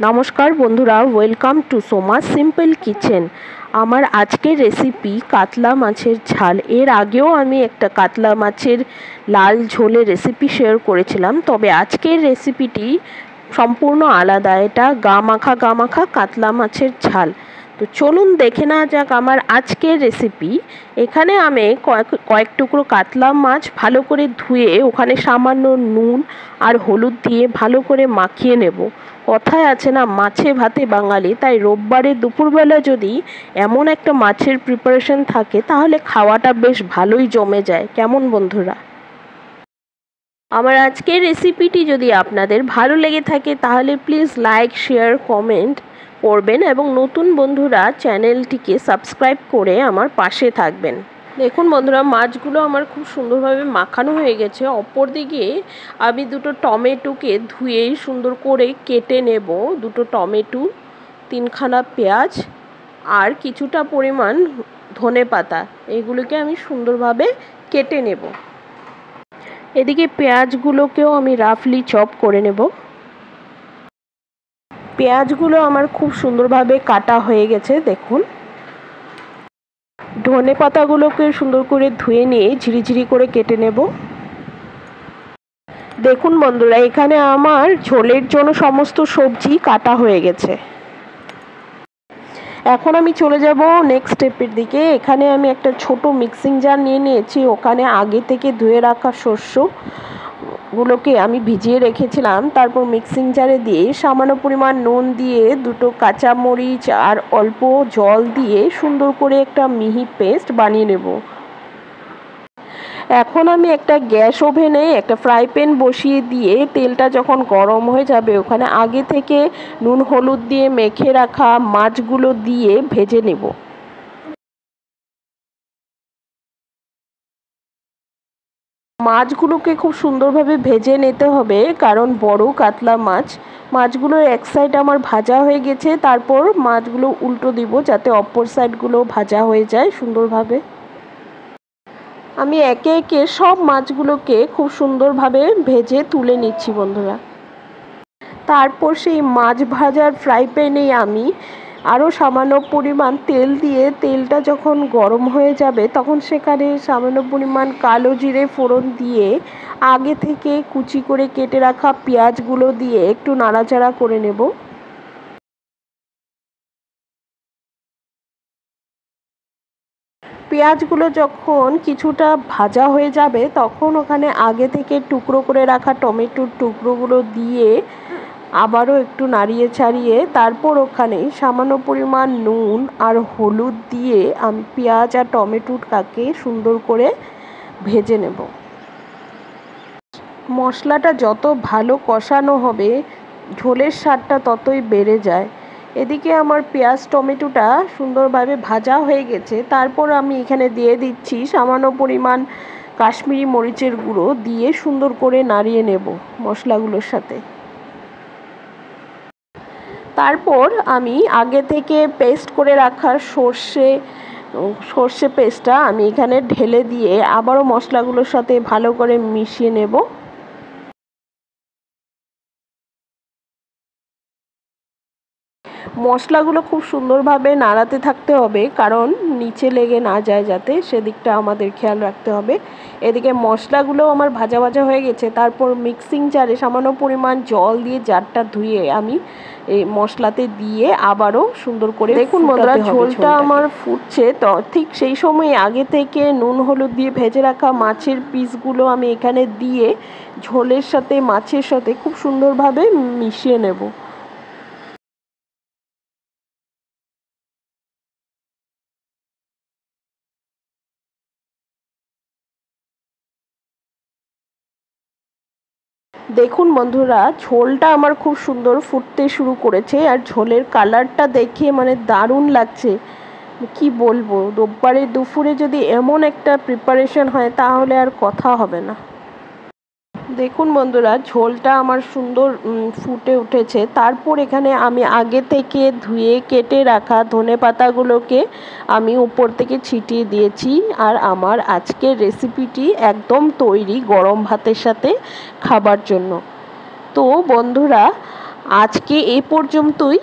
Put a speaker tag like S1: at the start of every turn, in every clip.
S1: নমস্কার বন্ধুরা, welcome to Soma simple kitchen. আমার আজকের রেসিপি কাতলা মাছের ঝাল। এর আগেও আমি একটা কাতলা মাছের লাল ঝোলের রেসিপি শেয়ার করেছিলাম, তবে আজকের রেসিপিটি সম্পূর্ণ আলাদা। এটা গা মাখা কাতলা মাছের ঝাল। তো চলুন দেখে নেওয়া যাক আমার আজকের রেসিপি। এখানে আমি কয়েক টুকরো কাতলা মাছ ভালো করে ধুয়ে ওখানে সামান্য নুন আর হলুদ দিয়ে ভালো করে মাখিয়ে নেব। কথায় আছে না, মাছে ভাতে বাঙালি, তাই রোববারের দুপুরবেলা যদি এমন একটা মাছের প্রিপারেশন থাকে তাহলে খাওয়াটা বেশ ভালোই জমে যায়। কেমন বন্ধুরা? আমার আজকের রেসিপিটি যদি আপনাদের ভালো লেগে থাকে তাহলে প্লিজ লাইক, শেয়ার, কমেন্ট করবেন এবং নতুন বন্ধুরা চ্যানেলটিকে সাবস্ক্রাইব করে আমার পাশে থাকবেন। দেখুন বন্ধুরা, মাছগুলো আমার খুব সুন্দরভাবে মাখানো হয়ে গেছে। অপরদিকে আমি দুটো টমেটোকে ধুয়ে সুন্দর করে কেটে নেব। দুটো টমেটো, 3খানা পেঁয়াজ আর কিছুটা পরিমাণ ধনেপাতা, এগুলোকে আমি সুন্দরভাবে কেটে নেব। এদিকে পেঁয়াজগুলোকেও আমি রাফলি চপ করে নেব। পেঁয়াজগুলো আমার খুব সুন্দরভাবে কাটা হয়ে গেছে। দেখুন, ধনেপাতাগুলোকে সুন্দর করে ধুয়ে নিয়ে ঝিরিঝিরি করে কেটে নেব। দেখুন বন্ধুরা, এখানে আমার ঝোলের জন্য সমস্ত সবজি কাটা হয়ে গেছে। এখন আমি চলে যাব নেক্সট স্টেপের দিকে। এখানে আমি একটা ছোট মিক্সিং জার নিয়ে নিয়েছি। ওখানে আগে থেকে ধুয়ে রাখা শস্যগুলোকে আমি ভিজিয়ে রেখেছিলাম। তারপর মিক্সিং জারে দিয়ে সামান্য পরিমাণ নুন দিয়ে, দুটো কাঁচামরিচ আর অল্প জল দিয়ে সুন্দর করে একটা মিহি পেস্ট বানিয়ে নেব। এখন আমি একটা গ্যাস ওভেনে একটা ফ্রাই প্যান বসিয়ে দিয়ে তেলটা যখন গরম হয়ে যাবে ওখানে আগে থেকে নুন হলুদ দিয়ে মেখে রাখা মাছগুলো দিয়ে ভেজে নেব। মাছগুলোকে খুব সুন্দরভাবে ভেজে নিতে হবে, কারণ বড় কাতলা মাছগুলোর এক সাইড আমার ভাজা হয়ে গেছে। তারপর মাছগুলো উল্টো দিব যাতে অপর সাইডগুলো ভাজা হয়ে যায় সুন্দরভাবে। আমি একে একে সব মাছগুলোকে খুব সুন্দরভাবে ভেজে তুলে নিচ্ছি বন্ধুরা। তারপর সেই মাছ ভাজার ফ্রাই প্যানেই আমি আরও সামান্য পরিমাণ তেল দিয়ে, তেলটা যখন গরম হয়ে যাবে তখন সেখানে সামান্য পরিমাণ কালো জিরে ফোড়ন দিয়ে আগে থেকে কুচি করে কেটে রাখা পেঁয়াজগুলো দিয়ে একটু নাড়াচাড়া করে নেব। পেঁয়াজগুলো যখন কিছুটা ভাজা হয়ে যাবে তখন ওখানে আগে থেকে টুকরো করে রাখা টমেটোর টুকরোগুলো দিয়ে আবারও একটু নাড়িয়ে ছাড়িয়ে তারপর ওখানে সামান্য পরিমাণ নুন আর হলুদ দিয়ে আমি পেঁয়াজ আর টমেটোটাকে সুন্দর করে ভেজে নেব। মশলাটা যত ভালো কষানো হবে ঝোলের স্বাদটা ততই বেড়ে যায়। এদিকে আমার পেঁয়াজ টমেটোটা সুন্দরভাবে ভাজা হয়ে গেছে। তারপর আমি এখানে দিয়ে দিচ্ছি সামান্য পরিমাণ কাশ্মীরি মরিচের গুঁড়ো দিয়ে সুন্দর করে নাড়িয়ে নেব মশলাগুলোর সাথে। তারপর আমি আগে থেকে পেস্ট করে রাখা সর্ষে পেস্টটা আমি এখানে ঢেলে দিয়ে আবারও মশলাগুলোর সাথে ভালো করে মিশিয়ে নেব। মশলাগুলো খুব সুন্দরভাবে নাড়াতে থাকতে হবে, কারণ নিচে লেগে না যায় যাতে, সেদিকটা আমাদের খেয়াল রাখতে হবে। এদিকে মশলাগুলো আমার ভাজা ভাজা হয়ে গেছে। তারপর মিক্সিং জারে সামান্য পরিমাণ জল দিয়ে জারটা ধুয়ে আমি এই মশলাতে দিয়ে আবারও সুন্দর করে, দেখুন বন্ধুরা, ঝোলটা আমার ফুটছে। তো ঠিক সেই সময় আগে থেকে নুন হলুদ দিয়ে ভেজে রাখা মাছের পিসগুলো আমি এখানে দিয়ে ঝোলের সাথে মাছের সাথে খুব সুন্দরভাবে মিশিয়ে নেব। দেখুন বন্ধুরা, ঝোলটা আমার খুব সুন্দর ফুটতে শুরু করেছে আর ঝোলের কালারটা দেখে মানে দারুণ লাগছে। কি বলবো, রোববারে দুপুরে যদি এমন একটা প্রিপারেশন হয় তাহলে আর কথা হবে না। দেখুন বন্ধুরা, ঝোলটা আমার সুন্দর ফুটে উঠেছে। তারপর এখানে আমি আগে থেকে ধুয়ে কেটে রাখা ধনেপাতাগুলোকে আমি উপর থেকে ছিটিয়ে দিয়েছি। আর আমার আজকের রেসিপিটি একদম তৈরি গরম ভাতের সাথে খাবার জন্য। তো বন্ধুরা, আজকে এ পর্যন্তই।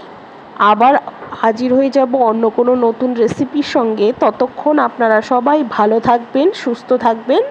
S1: আবার হাজির হয়ে যাব অন্য কোনো নতুন রেসিপির সঙ্গে। ততক্ষণ আপনারা সবাই ভালো থাকবেন, সুস্থ থাকবেন।